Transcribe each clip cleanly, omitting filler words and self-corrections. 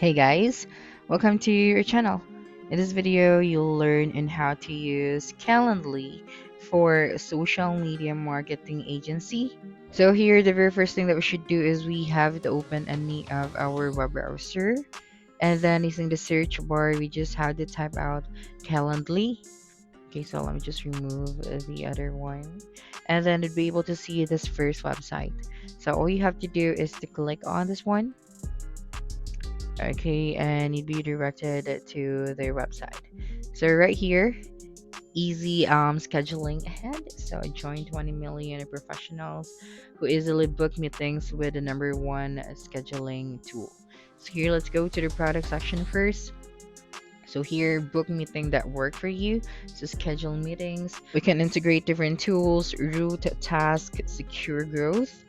Hey guys, welcome to your channel. In this video, you'll learn on how to use Calendly for social media marketing agency. So here, the very first thing that we should do is we have to open any of our web browser, and then using the search bar, we just have to type out Calendly. Okay, so let me just remove the other one, and then you'll be able to see this first website. So all you have to do is to click on this one. Okay, and you'd be directed to their website. So right here, easy scheduling ahead. So join 20 million professionals who easily book meetings with the number one scheduling tool. So here, let's go to the product section first. So here, book meeting that work for you. So schedule meetings. We can integrate different tools, route, task, secure growth.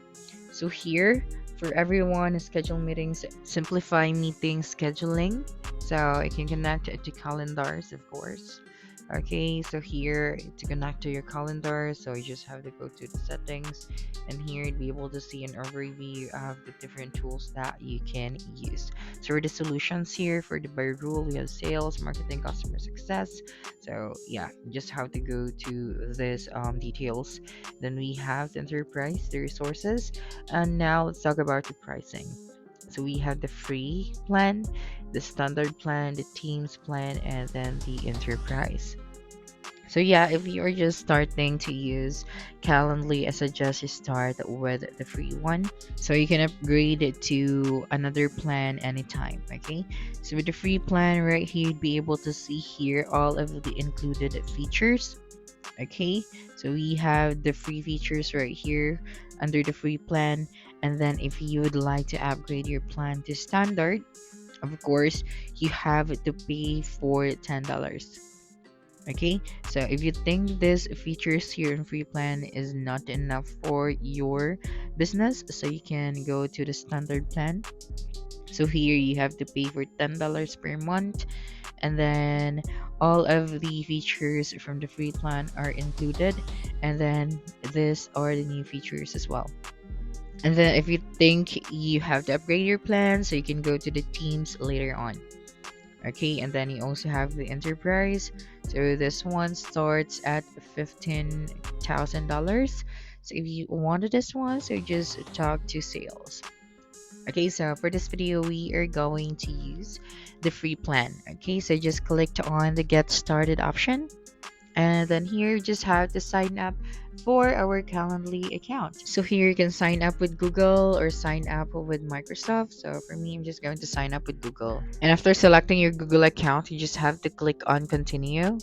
So here, for everyone, schedule meetings, simplify meeting scheduling. So you can connect it to calendars, of course. Okay, so here to connect to your calendar, so you just have to go to the settings, and here you'd be able to see an overview of the different tools that you can use. So for the solutions here, for the by rule, we have sales, marketing, customer success. So yeah, you just have to go to this details. Then we have the enterprise, the resources, and now let's talk about the pricing. So we have the free plan, the standard plan, the teams plan, and then the enterprise. So yeah, if you're just starting to use Calendly, I suggest you start with the free one, so you can upgrade it to another plan anytime. Okay, so with the free plan right here, you'd be able to see here all of the included features. Okay, so we have the free features right here under the free plan, and then if you would like to upgrade your plan to standard, of course you have to pay for $10. Okay, so if you think this features here in free plan is not enough for your business, so you can go to the standard plan. So here you have to pay for $10 per month, and then all of the features from the free plan are included, and then these are the new features as well. And then if you think you have to upgrade your plan, so you can go to the teams later on. Okay, and then you also have the enterprise. So this one starts at $15,000. So if you wanted this one, so just talk to sales. Okay, so for this video, we are going to use the free plan. Okay, so just click on the get started option, and then here you just have to sign up for our Calendly account. So here you can sign up with Google or sign up with Microsoft. So for me, I'm just going to sign up with Google. And after selecting your Google account, you just have to click on continue.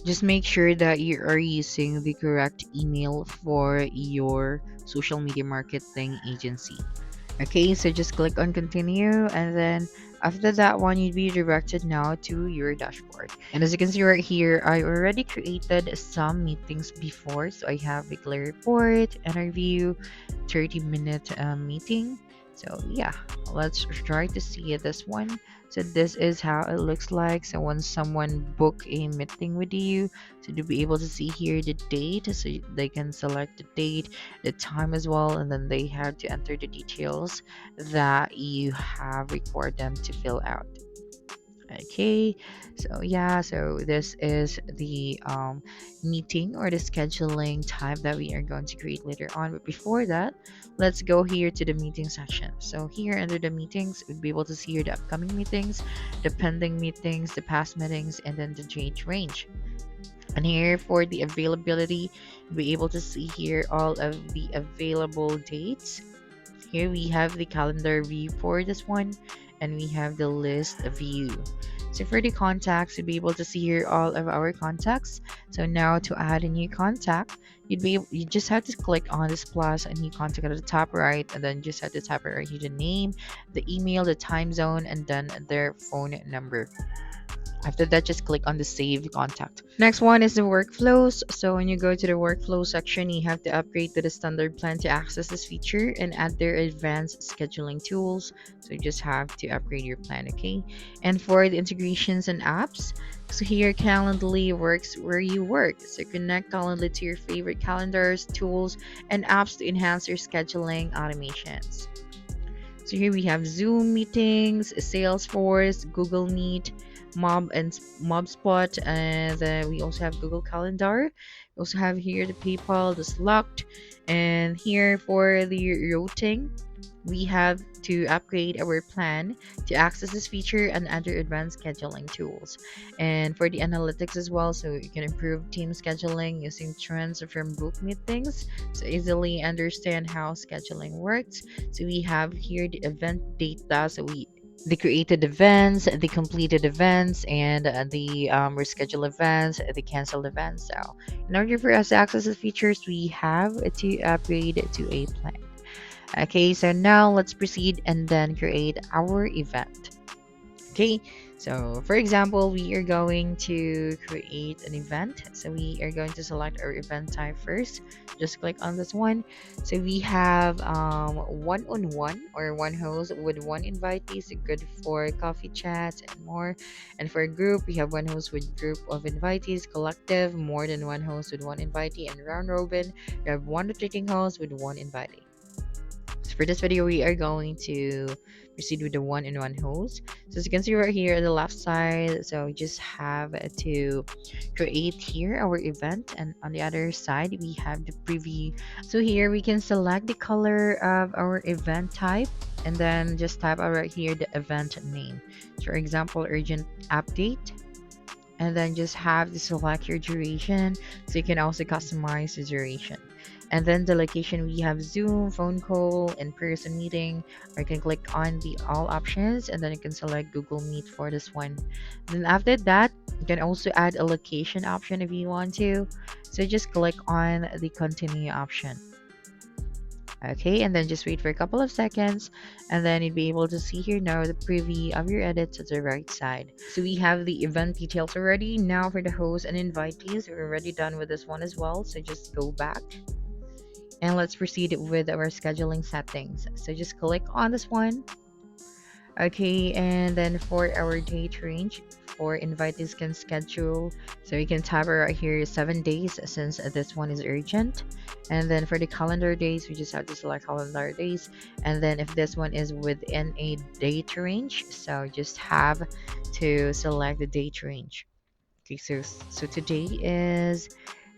Just make sure that you are using the correct email for your social media marketing agency. Okay, so just click on continue, and then after that one, you'd be directed now to your dashboard. And as you can see right here, I already created some meetings before. So I have weekly report, interview, 30-minute meeting. So yeah, let's try to see this one. So this is how it looks like. So when someone book a meeting with you, so to be able to see here the date, so they can select the date, the time as well, and then they have to enter the details that you have required them to fill out. Okay, so yeah, so this is the meeting or the scheduling type that we are going to create later on. But before that, let's go here to the meeting section. So here under the meetings, we'll be able to see here the upcoming meetings, the pending meetings, the past meetings, and then the date range. And here for the availability, you'll be able to see here all of the available dates. Here we have the calendar view for this one, and we have the list view. So for the contacts, you'll be able to see here all of our contacts. So now to add a new contact, you just have to click on this plus a new contact at the top right, and then just have to type it right here, the name, the email, the time zone, and then their phone number. After that, just click on the save contact. Next one is the workflows. So when you go to the workflow section, you have to upgrade to the standard plan to access this feature and add their advanced scheduling tools. So you just have to upgrade your plan, okay? And for the integrations and apps, so here Calendly works where you work. So connect Calendly to your favorite calendars, tools, and apps to enhance your scheduling automations. So here we have Zoom meetings, Salesforce, Google Meet, MobSpot, and we also have Google Calendar. We also have here the PayPal, the Slack, and here for the routing, we have to upgrade our plan to access this feature and other advanced scheduling tools. And for the analytics as well, so you can improve team scheduling using trends from book meetings, so easily understand how scheduling works. So we have here the event data, so we the created events, the completed events, and the rescheduled events, the canceled events. So in order for us to access the features, we have to upgrade to a plan. Okay, so now let's proceed and then create our event. Okay, so for example, we are going to create an event. So we are going to select our event type first. Just click on this one. So we have one-on-one or one host with one invitee, so good for coffee chats and more. And for a group, we have one host with group of invitees, collective, more than one host with one invitee, and round robin, you have one rotating host with one invitee. So for this video, we are going to proceed with the one-in-one host. So as you can see right here on the left side, so we just have to create here our event, and on the other side we have the preview. So here we can select the color of our event type and then just type out right here the event name. So for example, urgent update, and then just have to select your duration, so you can also customize the duration. And then the location, we have Zoom, phone call, in-person meeting, or you can click on the all options and then you can select Google Meet for this one. Then after that, you can also add a location option if you want to, so just click on the continue option. Okay, and then just wait for a couple of seconds, and then you'll be able to see here now the preview of your edits at the right side. So we have the event details already. Now for the host and invitees, we're already done with this one as well, so just go back and let's proceed with our scheduling settings. So just click on this one. Okay, and then for our date range, for invitees can schedule, so you can type right here 7 days since this one is urgent. And then for the calendar days, we just have to select calendar days. And then if this one is within a date range, so just have to select the date range. Okay, so today is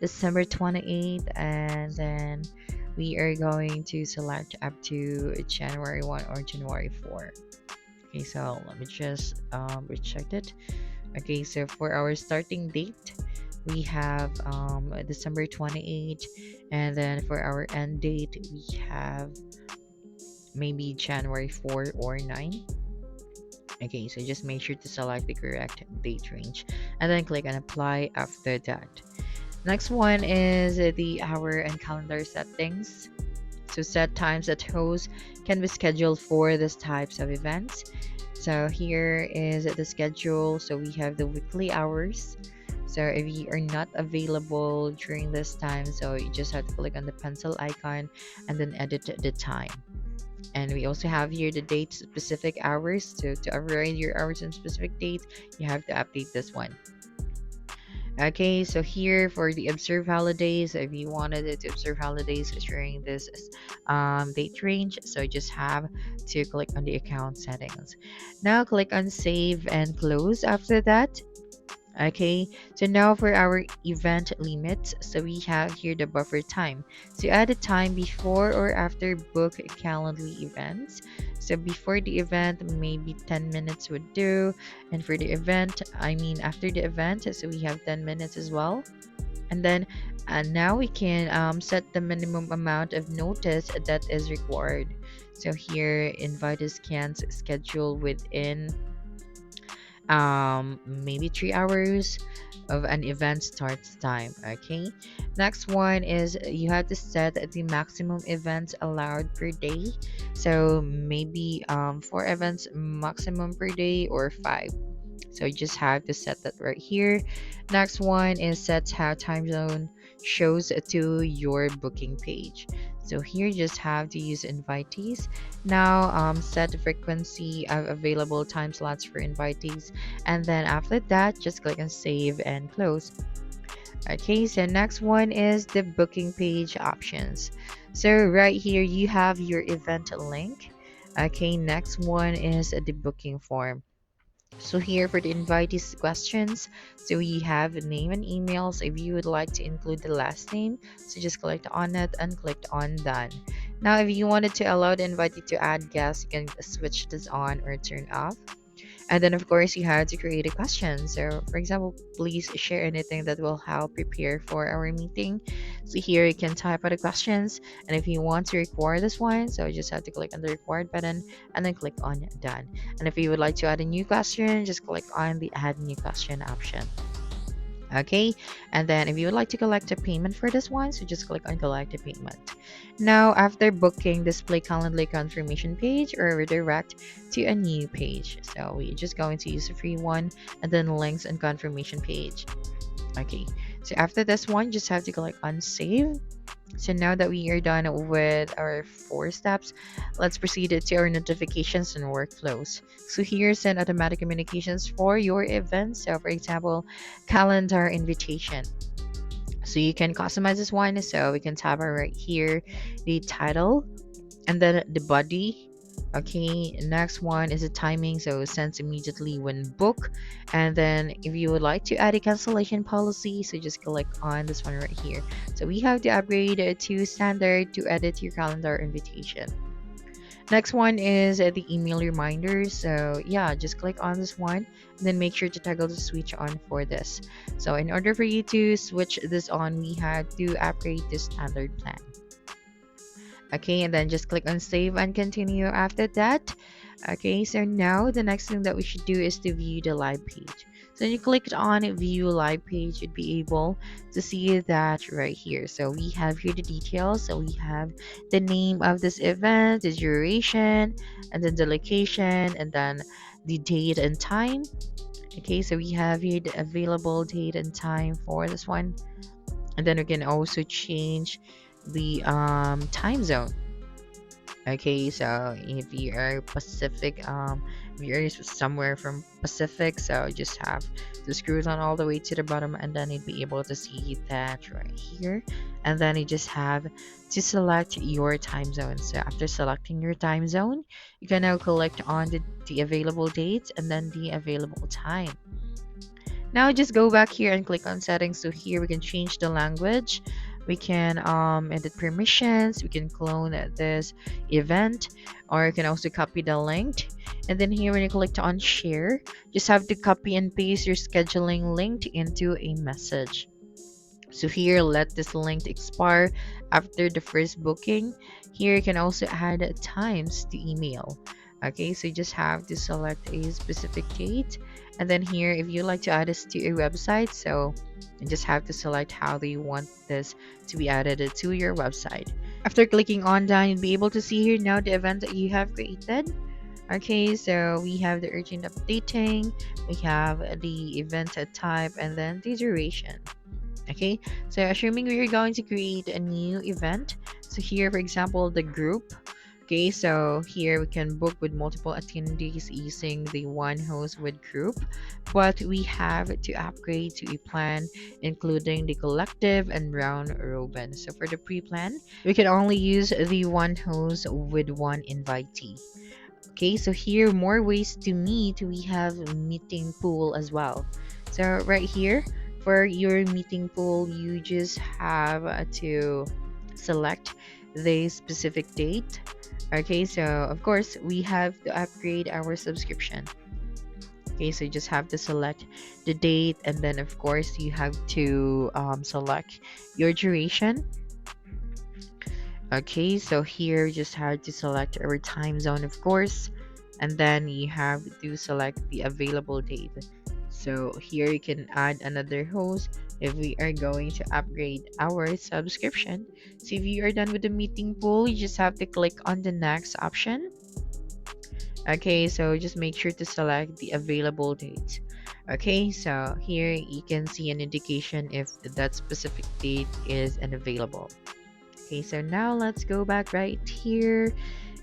December 28th, and then we are going to select up to January 1 or January 4. Okay, so let me just recheck it. Okay, so for our starting date, we have December 28th, and then for our end date, we have maybe January 4 or 9. Okay, so just make sure to select the correct date range and then click on apply after that. Next one is the hour and calendar settings. So set times that hosts can be scheduled for these types of events. So here is the schedule. So we have the weekly hours. So if you are not available during this time, so you just have to click on the pencil icon and then edit the time. And we also have here the date specific hours. So to override your hours and specific date, you have to update this one. Okay, so here for the observe holidays, if you wanted it to observe holidays during this date range, so just have to click on the account settings. Now click on save and close after that. Okay, so now for our event limits, so we have here the buffer time. So add a time before or after book Calendly events. So before the event, maybe 10 minutes would do. And for the event, after the event, so we have 10 minutes as well. And then now we can set the minimum amount of notice that is required. So here, invitees can schedule within maybe 3 hours of an event starts time. Okay, next one is you have to set the maximum events allowed per day, so maybe 4 events maximum per day or 5. So you just have to set that right here. Next one is set how time zone shows to your booking page. So here you just have to use invitees. Now set the frequency of available time slots for invitees, and then after that just click on save and close. Okay, so next one is the booking page options. So right here you have your event link. Okay, next one is the booking form. So here for the invitees questions, so we have name and emails. If you would like to include the last name, so just click on it and click on done. Now, if you wanted to allow the invitee to add guests, you can switch this on or turn off. And then, of course, you have to create a question. So, for example, please share anything that will help prepare for our meeting. So, here you can type out the questions. And if you want to record this one, so you just have to click on the record button and then click on done. And if you would like to add a new question, just click on the add new question option. Okay, and then if you would like to collect a payment for this one, so just click on collect a payment. Now, after booking, display Calendly confirmation page or redirect to a new page. So we're just going to use a free one and then links and confirmation page. Okay, so after this one, just have to click on save. So now that we are done with our 4 steps, let's proceed to our notifications and workflows. So here, send automatic communications for your event. So for example, calendar invitation. So you can customize this one. So we can tab right here, the title, and then the body. Okay, next one is the timing, so sends immediately when book. And then if you would like to add a cancellation policy, so just click on this one right here. So we have to upgrade to standard to edit your calendar invitation. Next one is the email reminders. So yeah, just click on this one and then make sure to toggle the switch on for this. So in order for you to switch this on, we had to upgrade the standard plan. Okay, and then just click on save and continue after that. Okay, so now the next thing that we should do is to view the live page. So when you clicked on view live page, you'd be able to see that right here. So we have here the details. So we have the name of this event, the duration, and then the location, and then the date and time. Okay, so we have here the available date and time for this one. And then we can also change the time zone. Okay, so if you are Pacific, if you're somewhere from Pacific, so just have to screw down all the way to the bottom, and then you'd be able to see that right here. And then you just have to select your time zone. So after selecting your time zone, you can now click on the available dates and then the available time. Now just go back here and click on settings. So here we can change the language. We can edit permissions. We can clone this event, or you can also copy the link. And then here when you click on share, just have to copy and paste your scheduling link into a message. So here, let this link expire after the first booking. Here you can also add times to email. Okay, so you just have to select a specific date. And then here, if you like to add this to a website, so you just have to select how do you want this to be added to your website. After clicking on done, you'll be able to see here now the event that you have created. Okay, so we have the urgent updating, we have the event type, and then the duration. Okay, so assuming we are going to create a new event, so here for example the group. Okay, so here we can book with multiple attendees using the one host with group, but we have to upgrade to a plan including the collective and round robin. So for the pre-plan, we can only use the one host with one invitee. Okay, so here more ways to meet. We have meeting pool as well. So right here for your meeting pool, you just have to select the specific date. Okay, so of course we have to upgrade our subscription. Okay, so you just have to select the date, and then of course you have to select your duration. Okay, so here you just have to select our time zone, of course, and then you have to select the available date. So here you can add another host if we are going to upgrade our subscription. So if you are done with the meeting pool, you just have to click on the next option. Okay, so just make sure to select the available date. Okay, so here you can see an indication if that specific date is unavailable. Okay, so now let's go back right here,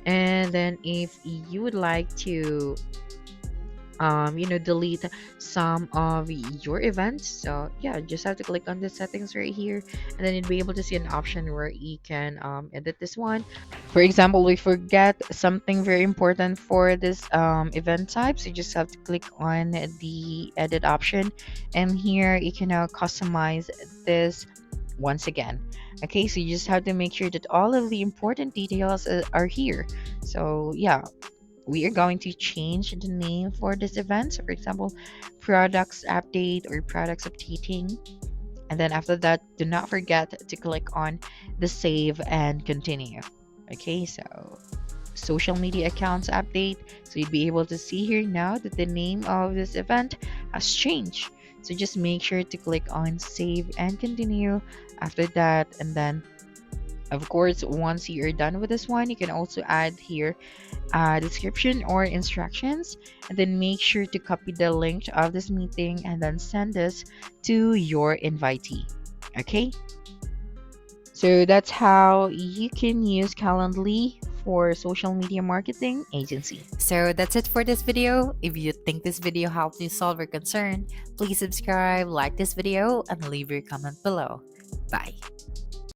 and then if you would like to delete some of your events. So yeah, just have to click on the settings right here, and then you'll be able to see an option where you can edit this one. For example, we forget something very important for this event type, so you just have to click on the edit option, and here you can now customize this once again. Okay, so you just have to make sure that all of the important details are here. So yeah, we are going to change the name for this event. So for example, products update or products updating. And then after that, do not forget to click on the save and continue. Okay, so social media accounts update. So you'd be able to see here now that the name of this event has changed. So just make sure to click on save and continue after that. And then, of course, once you're done with this one, you can also add here description or instructions, and then make sure to copy the link of this meeting and then send this to your invitee. Okay, so that's how you can use Calendly for social media marketing agency. So that's it for this video. If you think this video helped you solve your concern, please subscribe, like this video, and leave your comment below. Bye.